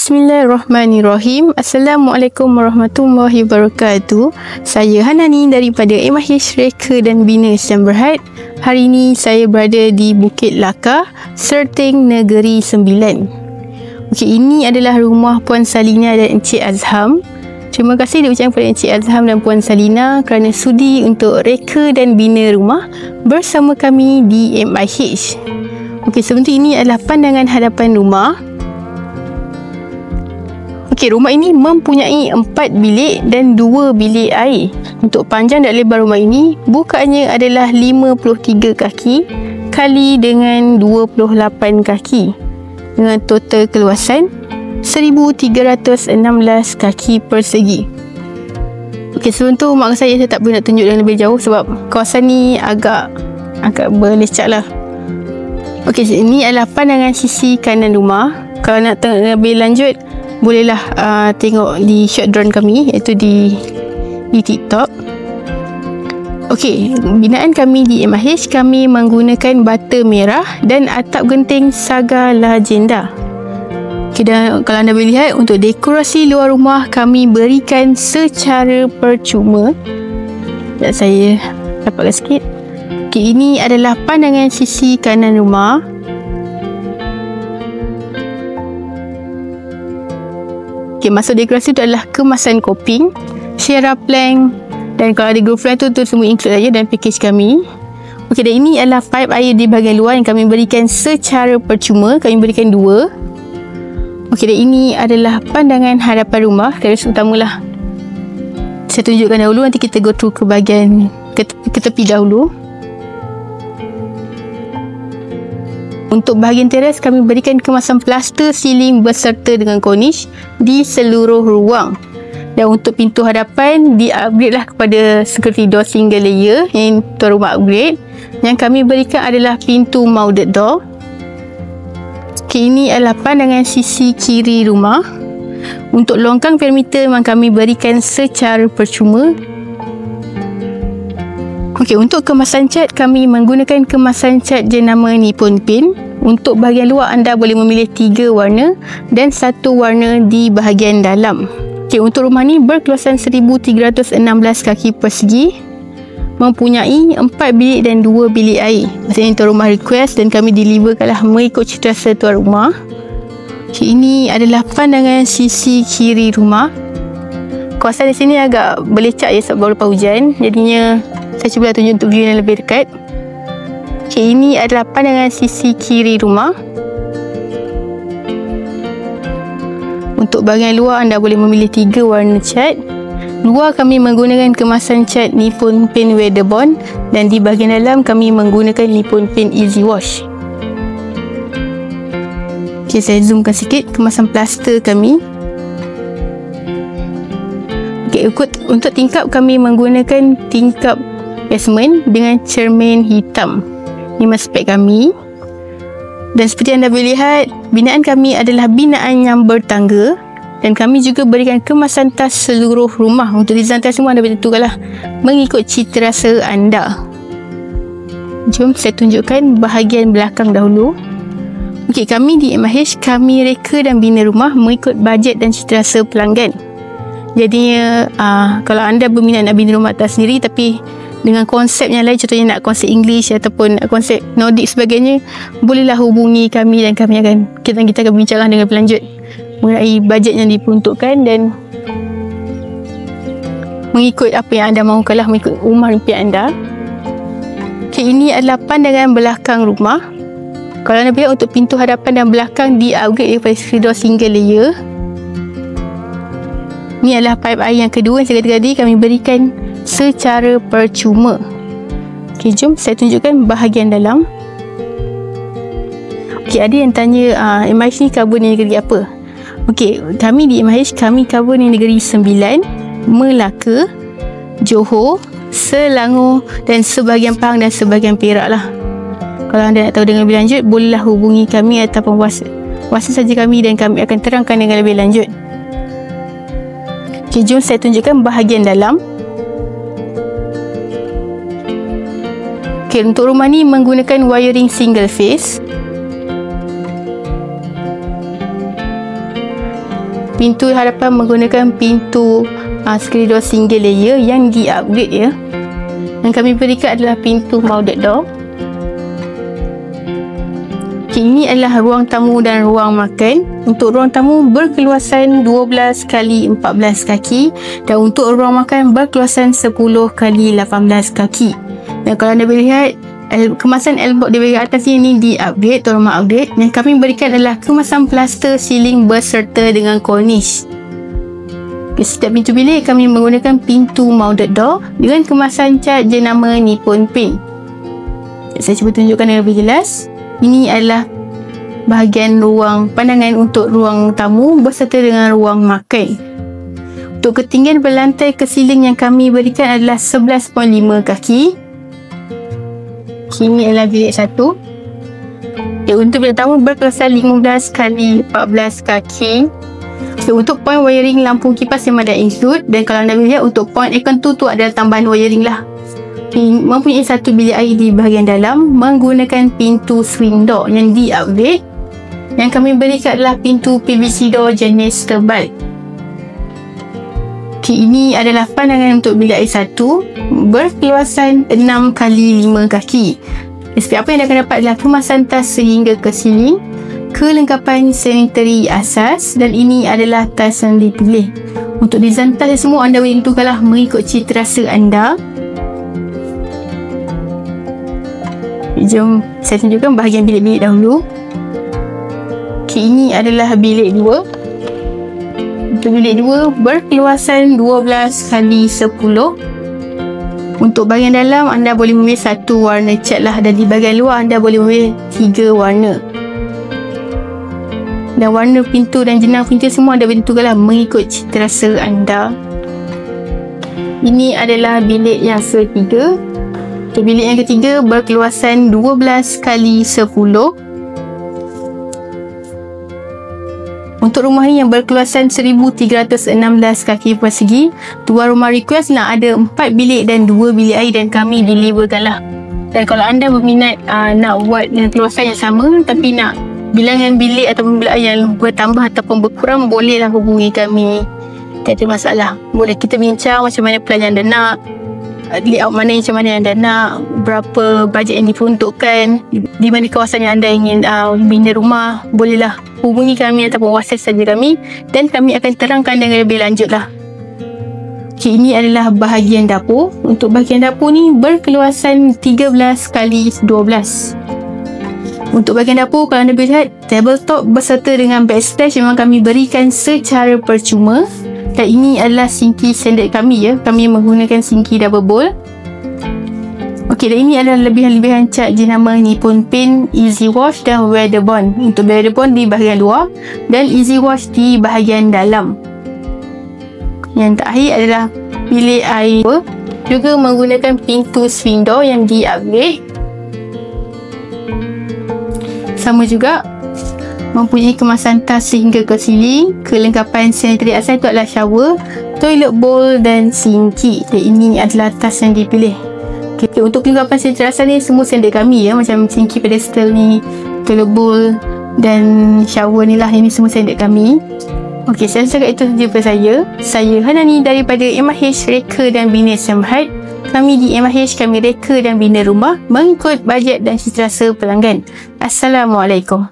Bismillahirrahmanirrahim. Assalamualaikum warahmatullahi wabarakatuh. Saya Hanani daripada MIH Reka dan Bina Islam Berhad. Hari ini saya berada di Bukit Laka, Serting Negeri Sembilan. Okey, ini adalah rumah Puan Salina dan Encik Azham. Terima kasih diucapkan kepada Encik Azham dan Puan Salina kerana sudi untuk reka dan bina rumah bersama kami di MIH. Okey, sebentar ini adalah pandangan hadapan rumah. Okey, rumah ini mempunyai 4 bilik dan 2 bilik air. Untuk panjang dan lebar rumah ini, bukaannya adalah 53 kaki kali dengan 28 kaki dengan total keluasan 1316 kaki persegi. Okey, sebelum tu mak saya tak boleh nak tunjuk yang lebih jauh sebab kawasan ni agak berlecak lah. Okey, ini adalah pandangan sisi kanan rumah. Kalau nak tengok lebih lanjut, bolehlah tengok di short drone kami, iaitu di TikTok. Okey, binaan kami di MIH, kami menggunakan bata merah dan atap genting Saga Lagenda. Okay, dan kalau anda boleh lihat, untuk dekorasi luar rumah kami berikan secara percuma. Dan saya dapatkan sikit. Okay, ini adalah pandangan sisi kanan rumah. Okay, masuk dekorasi itu adalah kemasan koping, Sierra Plank, dan kalau ada groove line tu semua include saja dalam package kami. Okey, dan ini adalah pipe air di bahagian luar yang kami berikan secara percuma. Kami berikan 2. Okey, dan ini adalah pandangan hadapan rumah. Teras utamalah saya tunjukkan dahulu, nanti kita go through ke bahagian ke tepi dahulu. Untuk bahagian teras, kami berikan kemasan plaster ceiling berserta dengan cornice di seluruh ruang. Dan untuk pintu hadapan, di-upgrade lah kepada security door single layer yang tuan rumah upgrade. Yang kami berikan adalah pintu mounted door. Okay, ini adalah pandangan sisi kiri rumah. Untuk longkang perimeter memang kami berikan secara percuma. Okey, untuk kemasan cat, kami menggunakan kemasan cat jenama Nippon Paint. Untuk bahagian luar, anda boleh memilih 3 warna dan 1 warna di bahagian dalam. Okey, untuk rumah ni berkeluasan 1316 kaki persegi, mempunyai 4 bilik dan 2 bilik air. Maksudnya tuan rumah request dan kami deliverkanlah mengikut cita-rasa tuan rumah. Okey, ini adalah pandangan sisi kiri rumah. Kawasan di sini agak berlecak ya sebab baru lepas hujan, jadinya saya cuba tunjuk untuk view yang lebih dekat. Okay, ini adalah pandangan sisi kiri rumah. Untuk bahagian luar, anda boleh memilih 3 warna cat. Luar kami menggunakan kemasan cat Nippon Paint Weatherbond dan di bahagian dalam kami menggunakan Nippon Paint Easy Wash. Okay, saya zoomkan sikit kemasan plaster kami. Okay, untuk tingkap kami menggunakan tingkap basement dengan cermin hitam. Ini spek kami. Dan seperti anda boleh lihat, binaan kami adalah binaan yang bertangga. Dan kami juga berikan kemasan tas seluruh rumah. Untuk design tas semua anda boleh tentukanlah mengikut cita rasa anda. Jom saya tunjukkan bahagian belakang dahulu. Okey, kami di MIH, kami reka dan bina rumah mengikut bajet dan cita rasa pelanggan. Jadinya kalau anda berminat nak bina rumah atas sendiri tapi dengan konsep yang lain, contohnya nak konsep English ataupun konsep Nordic sebagainya, bolehlah hubungi kami dan kita akan bincanglah dengan berlanjut mengenai bajet yang diperuntukkan dan mengikut apa yang anda mahukanlah, mengikut rumah impian anda. Okay, ini adalah pandangan belakang rumah. Kalau anda lihat, untuk pintu hadapan dan belakang di-upgrade daripada door single layer. Ini adalah pipe air yang kedua yang saya kata tadi, kami berikan secara percuma. Okey, jom saya tunjukkan bahagian dalam. Okey, ada yang tanya MIH ni cover di negeri apa? Okey, kami di MIH, kami cover di negeri Sembilan, Melaka, Johor, Selangor dan sebahagian Pahang dan sebahagian Perak lah. Kalau anda nak tahu dengan lebih lanjut, bolehlah hubungi kami ataupun WhatsApp saja kami dan kami akan terangkan dengan lebih lanjut. Okey, jom saya tunjukkan bahagian dalam. Okey, untuk rumah ni menggunakan wiring single phase. pintu hadapan menggunakan pintu skredor single layer yang di-upgrade ya. Yang kami berikan adalah pintu molded door. Ini adalah ruang tamu dan ruang makan. Untuk ruang tamu berkeluasan 12 kali 14 kaki dan untuk ruang makan berkeluasan 10 kali 18 kaki. Dan kalau anda boleh lihat, kemasan L-box di bahagian atas ini di-upgrade atau rumah upgrade. Yang kami berikan adalah kemasan plaster ceiling berserta dengan cornice. Setiap pintu bilik kami menggunakan pintu molded door dengan kemasan cat jenama Nippon Paint. Saya cuba tunjukkan yang lebih jelas. Ini adalah bahagian ruang pandangan untuk ruang tamu berserta dengan ruang makan. Untuk ketinggian berlantai ke siling yang kami berikan adalah 11.5 kaki. Ini adalah bilik 1. Untuk bilik tamu berkeluasan 15 kali 14 kaki. Untuk point wiring lampu kipas memang dah include, dan kalau anda lihat untuk point aircon tu adalah tambahan wiring lah. Mempunyai satu bilik air di bahagian dalam menggunakan pintu swing door yang di-upgrade. Yang kami berikan adalah pintu PVC door jenis tebal. Ini adalah pandangan untuk bilik air 1 berkeluasan 6 kali 5 kaki. Apa yang anda akan dapat adalah kemasan tas sehingga ke siling, kelengkapan sanitary asas, dan ini adalah tas yang dipilih. Untuk design tas semua anda boleh tentukanlah mengikut cita rasa anda. Jom saya tunjukkan bahagian bilik-bilik dahulu. Ini adalah bilik 2. Untuk bilik 2 berkeluasan 12 kali 10. Untuk bahagian dalam anda boleh memilih satu warna cat lah, dan di bahagian luar anda boleh memilih 3 warna. Dan warna pintu dan jenang pintu semua anda boleh tentukanlah mengikut cita rasa anda. Ini adalah bilik yang ketiga. Bilik yang ketiga berkeluasan 12 kali 10. Untuk rumah ini yang berkeluasan 1316 kaki persegi, tuan rumah request nak ada 4 bilik dan 2 bilik air, dan kami deliverkan lah. Dan kalau anda berminat nak buat dengan keluasan yang sama tapi nak bilangan bilik ataupun bilik air yang bertambah ataupun berkurang, bolehlah hubungi kami. Tak ada masalah. Boleh kita bincang macam mana plan yang anda nak, layout mana macam mana yang anda nak, berapa bajet yang diperuntukkan, di mana kawasan yang anda ingin bina rumah. Bolehlah hubungi kami ataupun WhatsApp saja kami, dan kami akan terangkan dengan lebih lanjut lah. Ini adalah bahagian dapur. Untuk bahagian dapur ni berkeluasan 13 kali 12. Untuk bahagian dapur, kalau anda lihat, tabletop berserta dengan backsplash memang kami berikan secara percuma. Dan ini adalah sinki standard kami ya. Kami menggunakan sinki double bowl. Dan ini adalah lebihan-lebihan cat jenama Nippon Paint, Easy Wash dan Weather Bond. Untuk Weather Bond di bahagian luar dan Easy Wash di bahagian dalam. Yang terakhir adalah bilik air, juga menggunakan pintu swing door yang di-upgrade. Sama juga mempunyai kemasan tas sehingga ke siling. Kelengkapan sanitary asas itu adalah shower, toilet bowl dan sinki. Dan ini adalah tas yang dipilih. Untuk kelengkapan sanitary asas ni semua standard kami ya. Macam sinki pedestal ni, toilet bowl dan shower ni lah. Ini semua standard kami. Saya cakap itu saja daripada saya. Saya Hanani daripada MIH Reka dan Bina Samhat. Kami di MIH, kami reka dan bina rumah mengikut bajet dan cita rasa pelanggan. Assalamualaikum.